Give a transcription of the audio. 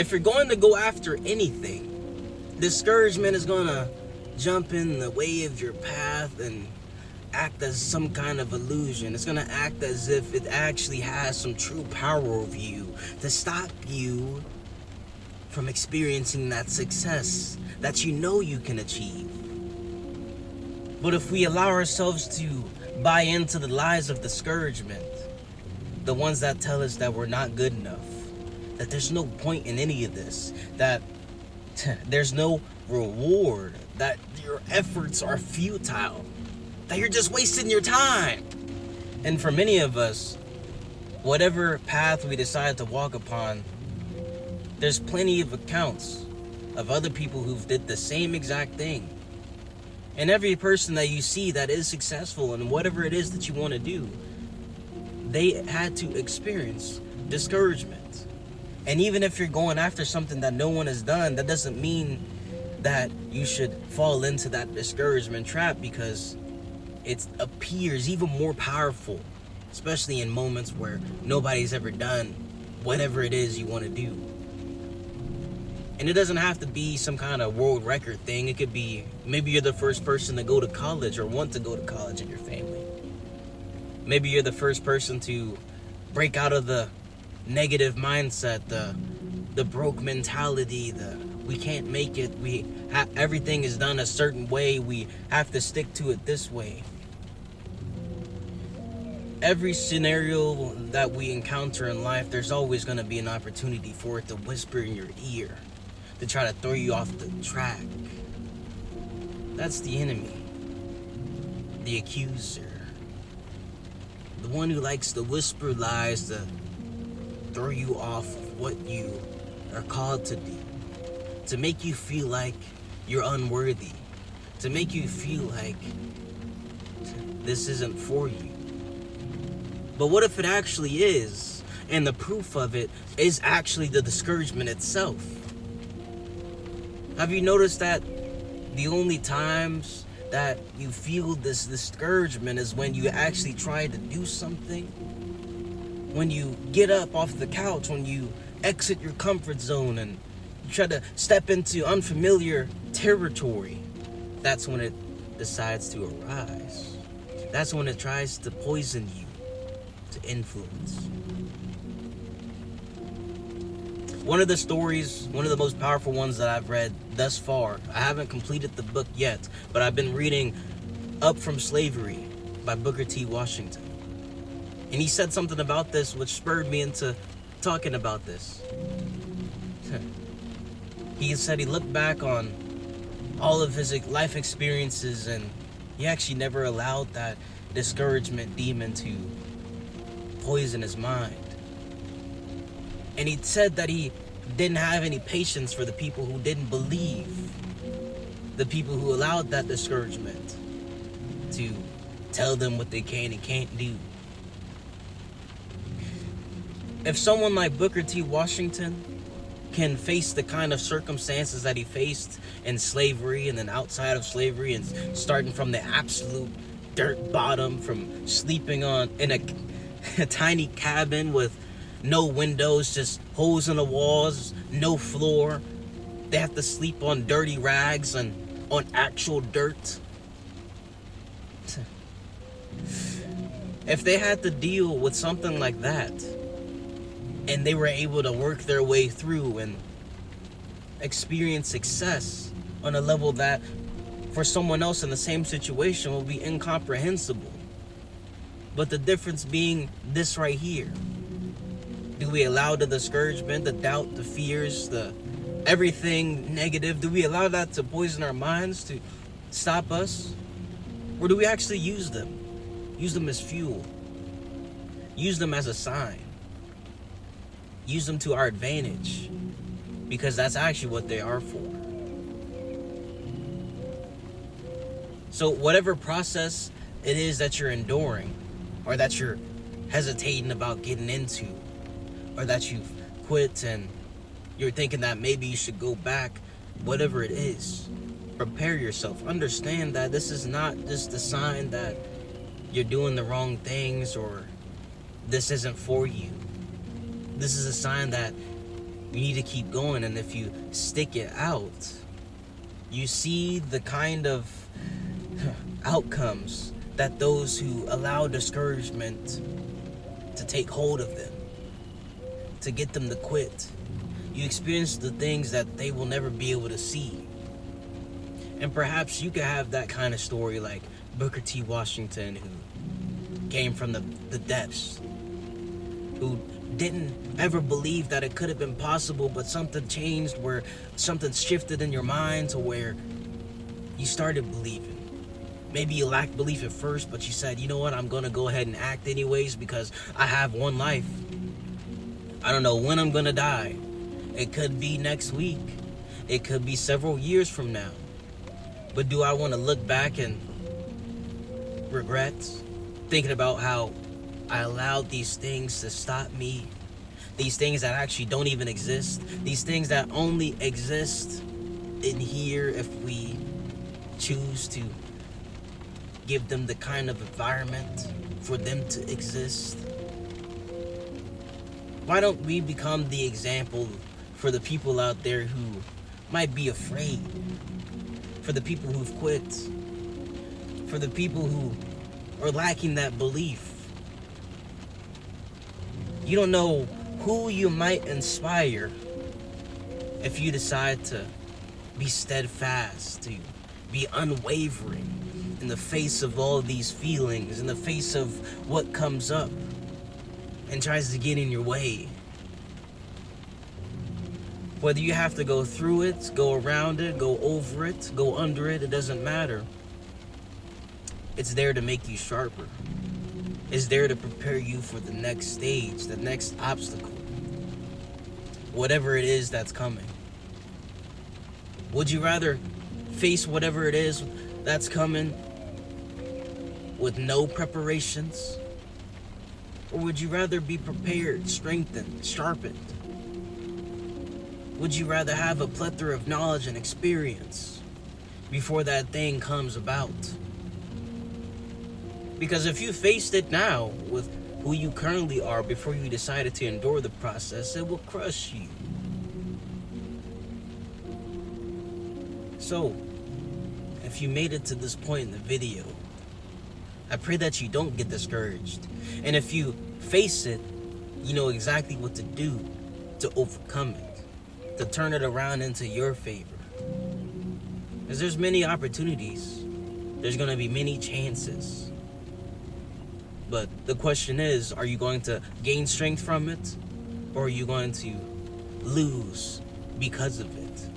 if you're going to go after anything, discouragement is going to jump in the way of your path and act as some kind of illusion. It's going to act as if it actually has some true power over you to stop you from experiencing that success that you know you can achieve. But if we allow ourselves to buy into the lies of discouragement, the ones that tell us that we're not good enough, that there's no point in any of this, that there's no reward, that your efforts are futile, that you're just wasting your time. And for many of us, whatever path we decide to walk upon, there's plenty of accounts of other people who've did the same exact thing. And every person that you see that is successful in whatever it is that you want to do, they had to experience discouragement. And even if you're going after something that no one has done, that doesn't mean that you should fall into that discouragement trap, because it appears even more powerful, especially in moments where nobody's ever done whatever it is you want to do. And it doesn't have to be some kind of world record thing. It could be maybe you're the first person to go to college or want to go to college in your family. Maybe you're the first person to break out of the negative mindset, the broke mentality, the we can't make it, everything is done a certain way, we have to stick to it this way. Every scenario that we encounter in life, there's always going to be an opportunity for it to whisper in your ear, to try to throw you off the track. That's the enemy, the accuser, the one who likes to whisper lies to throw you off of what you are called to do, to make you feel like you're unworthy, to make you feel like this isn't for you. But what if it actually is, and the proof of it is actually the discouragement itself? Have you noticed that the only times that you feel this discouragement is when you actually try to do something? When you get up off the couch, when you exit your comfort zone and you try to step into unfamiliar territory, that's when it decides to arise. That's when it tries to poison you, to influence. One of the stories, one of the most powerful ones that I've read thus far, I haven't completed the book yet, but I've been reading Up From Slavery by Booker T. Washington. And he said something about this which spurred me into talking about this. He said he looked back on all of his life experiences and he actually never allowed that discouragement demon to poison his mind. And he said that he didn't have any patience for the people who didn't believe, the people who allowed that discouragement to tell them what they can and can't do. If someone like Booker T. Washington can face the kind of circumstances that he faced in slavery and then outside of slavery, and starting from the absolute dirt bottom, from sleeping in a tiny cabin with no windows, just holes in the walls, no floor. They have to sleep on dirty rags and on actual dirt. If they had to deal with something like that, and they were able to work their way through and experience success on a level that for someone else in the same situation will be incomprehensible. But the difference being this right here. Do we allow the discouragement, the doubt, the fears, the everything negative, do we allow that to poison our minds, to stop us? Or do we actually use them? Use them as fuel. Use them as a sign. Use them to our advantage, because that's actually what they are for. So whatever process it is that you're enduring, or that you're hesitating about getting into, or that you've quit and you're thinking that maybe you should go back, whatever it is, prepare yourself. Understand that this is not just a sign that you're doing the wrong things or this isn't for you. This is a sign that You need to keep going, and if you stick it out, you see the kind of outcomes that those who allow discouragement to take hold of them, to get them to quit. You experience the things that they will never be able to see. And perhaps you could have that kind of story like Booker T. Washington, who came from the depths, who didn't ever believe that it could have been possible, but something changed, where something shifted in your mind to where you started believing. Maybe you lacked belief at first, but you said, you know what, I'm going to go ahead and act anyways because I have one life. I don't know when I'm going to die. It could be next week. It could be several years from now. But do I want to look back and regret thinking about how I allowed these things to stop me? These things that actually don't even exist. These things that only exist in here if we choose to give them the kind of environment for them to exist. Why don't we become the example for the people out there who might be afraid, for the people who've quit, for the people who are lacking that belief? You don't know who you might inspire if you decide to be steadfast, to be unwavering in the face of all these feelings, in the face of what comes up and tries to get in your way. Whether you have to go through it, go around it, go over it, go under it, it doesn't matter. It's there to make you sharper. It's there to prepare you for the next stage, the next obstacle, whatever it is that's coming. Would you rather face whatever it is that's coming with no preparations? Or would you rather be prepared, strengthened, sharpened? Would you rather have a plethora of knowledge and experience before that thing comes about? Because if you faced it now with who you currently are before you decided to endure the process, it will crush you. So, if you made it to this point in the video, I pray that you don't get discouraged. And if you face it, you know exactly what to do to overcome it, to turn it around into your favor. Because there's many opportunities. There's going to be many chances. But the question is, are you going to gain strength from it? Or are you going to lose because of it?